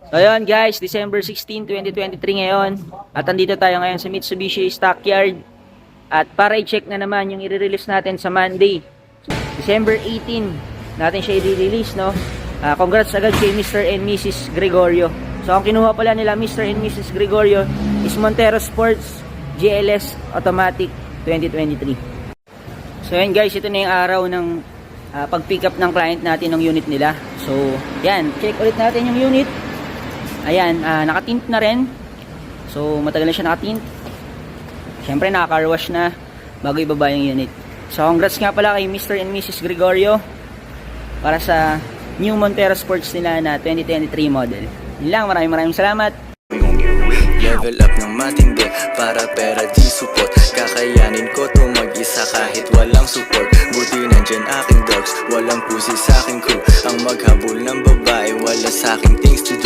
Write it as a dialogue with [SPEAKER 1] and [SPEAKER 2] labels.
[SPEAKER 1] So ayun guys, December 16, 2023 ngayon. At andito tayo ngayon sa Mitsubishi Stockyard. At para i-check na naman yung i-release natin sa Monday, December 18, natin siya i-release, no? Congrats agad kay Mr. and Mrs. Gregorio. So ang kinuha pala nila Mr. and Mrs. Gregorio is Montero Sports GLS Automatic 2023. So ayun guys, ito na yung araw ng pag-pick up ng client natin ng unit nila. So yan, check ulit natin yung unit. Ayan, nakatint na rin. So matagal na siya nakatint. Siyempre naka-car wash na bago ibaba yung unit. So congrats nga pala kay Mr. and Mrs. Gregorio para sa new Montero Sports nila na 2023 model. Yun lang, maraming salamat.
[SPEAKER 2] Level up ng matindi, para pera di support. Kakayanin ko to mag-isa kahit walang support. Buti nandyan aking dogs, walang pusi sa aking crew. Ang maghabol ng babae, wala sa aking things to do.